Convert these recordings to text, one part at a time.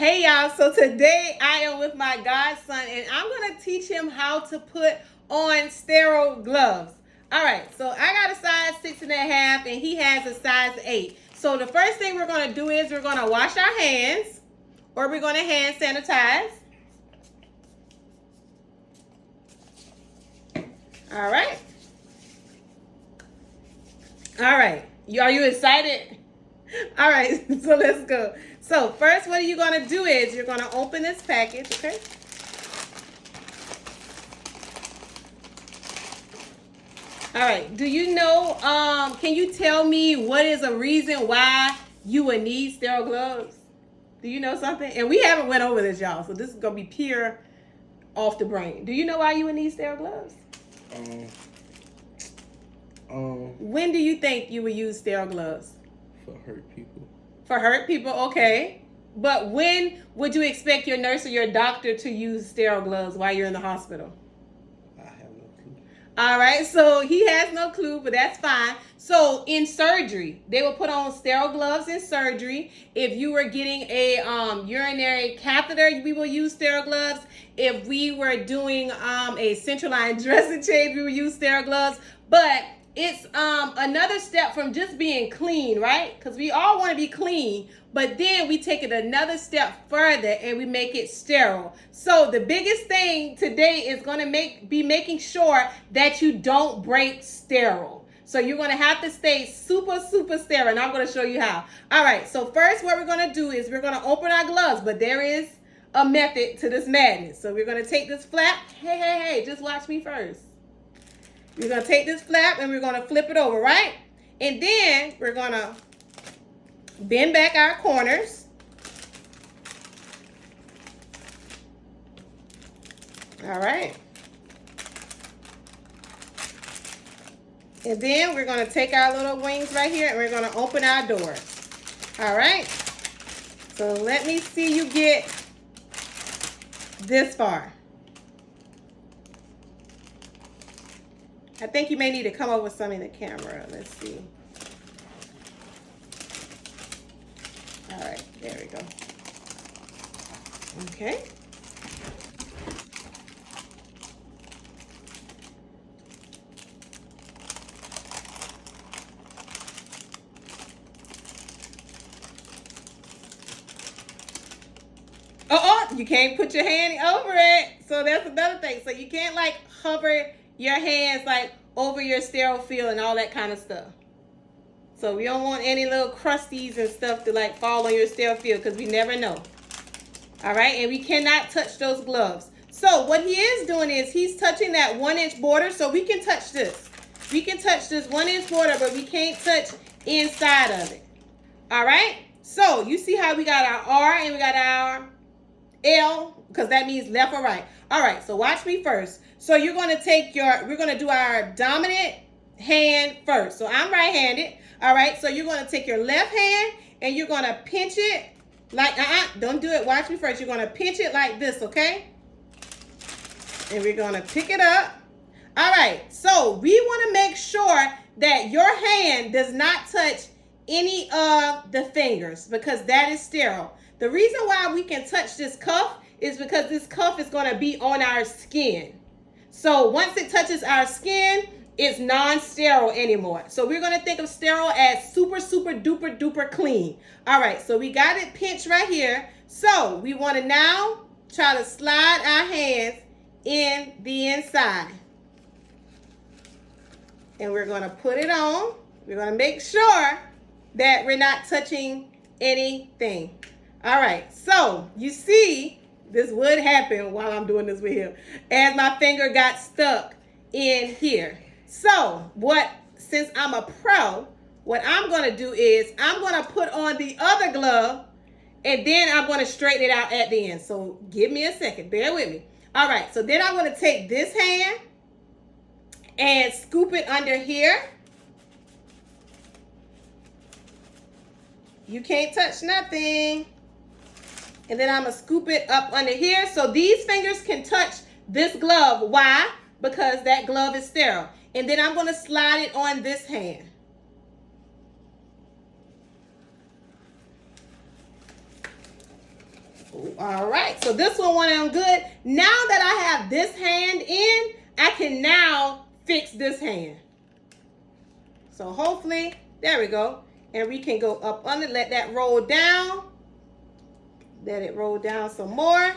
Hey y'all, so today I am with my godson and I'm going to teach him how to put on sterile gloves. All right, so I got a size 6.5 and he has a size 8. So the first thing we're going to do is we're going to wash our hands, or we're going to hand sanitize. All right. All right. Are you excited? All right, so let's go. So first, what you're going to do is you're going to open this package, okay? All right, do you know, can you tell me what is a reason why you would need sterile gloves? Do you know something? And we haven't went over this, y'all, so this is going to be pure off the brain. Do you know why you would need sterile gloves? When do you think you would use sterile gloves? For hurt people. For hurt people, okay. But when would you expect your nurse or your doctor to use sterile gloves while you're in the hospital? I have no clue. All right, so he has no clue, but that's fine. So in surgery, they will put on sterile gloves in surgery. If you were getting a urinary catheter, we will use sterile gloves. If we were doing a central line dressing change, we will use sterile gloves. But it's another step from just being clean, right? Because we all want to be clean, but then we take it another step further and we make it sterile. So the biggest thing today is going to be making sure that you don't break sterile. So you're going to have to stay super sterile, and I'm going to show you how. All right, so first what we're going to do is we're going to open our gloves, but there is a method to this madness. So we're going to take this flap. Hey, just watch me first. We're going to take this flap and we're going to flip it over, right? And then we're going to bend back our corners. All right. And then we're going to take our little wings right here and we're going to open our doors. All right. So let me see you get this far. I think you may need to come over some in the camera. Let's see. All right, there we go. Okay. You can't put your hand over it. So that's another thing. So you can't like hover your hands like over your sterile field and all that kind of stuff. So we don't want any little crusties and stuff to like fall on your sterile field because we never know. All right, and we cannot touch those gloves. So what he is doing is he's touching that 1-inch border. So we can touch this. We can touch this 1-inch border, but we can't touch inside of it. All right, so you see how we got our R and we got our L, because that means left or right. All right, so watch me first. So you're going to take we're going to do our dominant hand first. So I'm right-handed. All right, so you're going to take your left hand and you're going to pinch it like, don't do it. Watch me first. You're going to pinch it like this, okay? And we're going to pick it up. All right, so we want to make sure that your hand does not touch any of the fingers because that is sterile. The reason why we can touch this cuff is because this cuff is going to be on our skin. So once it touches our skin, it's non-sterile anymore. So we're going to think of sterile as super duper clean. All right, so we got it pinched right here. So we want to now try to slide our hands in the inside. And we're going to put it on. We're going to make sure that we're not touching anything. All right, so you see, this would happen while I'm doing this with him, as my finger got stuck in here. So since I'm a pro, what I'm going to do is I'm going to put on the other glove and then I'm going to straighten it out at the end. So give me a second, bear with me. All right, so then I'm going to take this hand and scoop it under here. You can't touch nothing. And then I'm going to scoop it up under here. So these fingers can touch this glove. Why? Because that glove is sterile. And then I'm going to slide it on this hand. All right, so this one went on good. Now that I have this hand in, I can now fix this hand. So hopefully, there we go. And we can go up under, let that roll down. Let it roll down some more.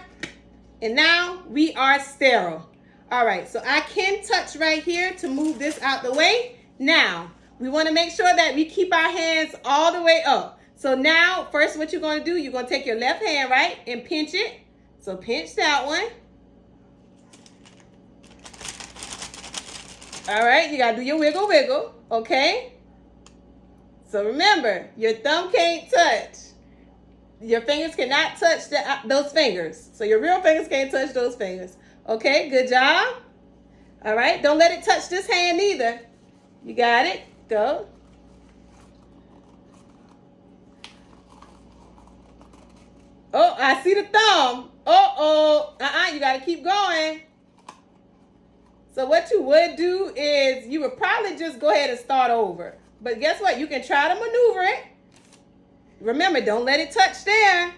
And now we are sterile. All right, so I can touch right here to move this out the way. Now, we want to make sure that we keep our hands all the way up. So now, first what you're going to do, you're going to take your left hand, right, and pinch it. So pinch that one. All right, you got to do your wiggle, wiggle, okay? So remember, your thumb can't touch. Your fingers cannot touch those fingers. So your real fingers can't touch those fingers. Okay, good job. All right, don't let it touch this hand either. You got it. Go. Oh, I see the thumb. Uh-oh. You got to keep going. So what you would do is you would probably just go ahead and start over. But guess what? You can try to maneuver it. Remember, don't let it touch there.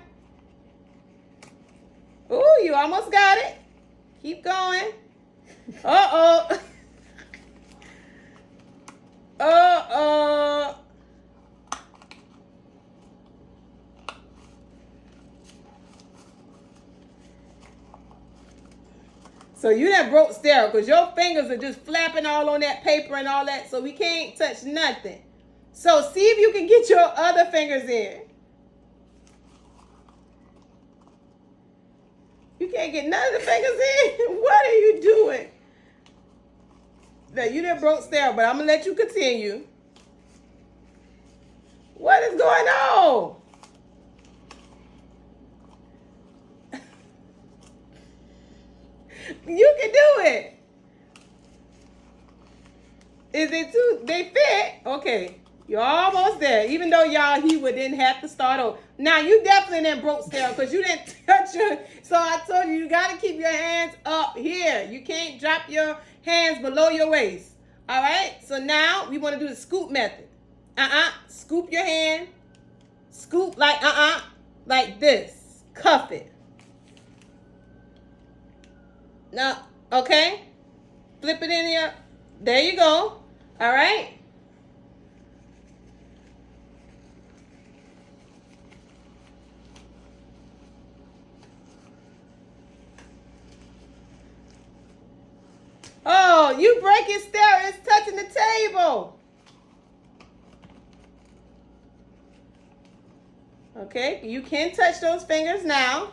Ooh, you almost got it. Keep going. Uh-oh. Uh-oh. So you done broke sterile because your fingers are just flapping all on that paper and all that, so we can't touch nothing. So see if you can get your other fingers in. You can't get none of the fingers in? What are you doing? Now, you done broke sterile, but I'm going to let you continue. What is going on? You can do it. Is it too, they fit? Okay. You're almost there. Even though he didn't have to start over. Now, you definitely didn't broke sterile because you didn't touch your, so I told you got to keep your hands up here. You can't drop your hands below your waist. All right? So now we want to do the scoop method. Scoop your hand. Scoop like this. Cuff it. Now, okay? Flip it in here. There you go. All right? Oh, you breaking sterile. It's touching the table. Okay, you can touch those fingers now.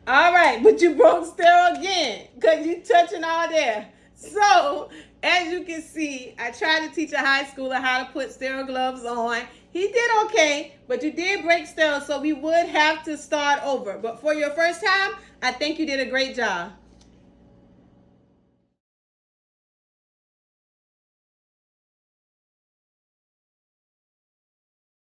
All right, but you broke sterile again because you touching all there. So, as you can see, I tried to teach a high schooler how to put sterile gloves on. He did okay, but you did break sterile, so we would have to start over. But for your first time, I think you did a great job.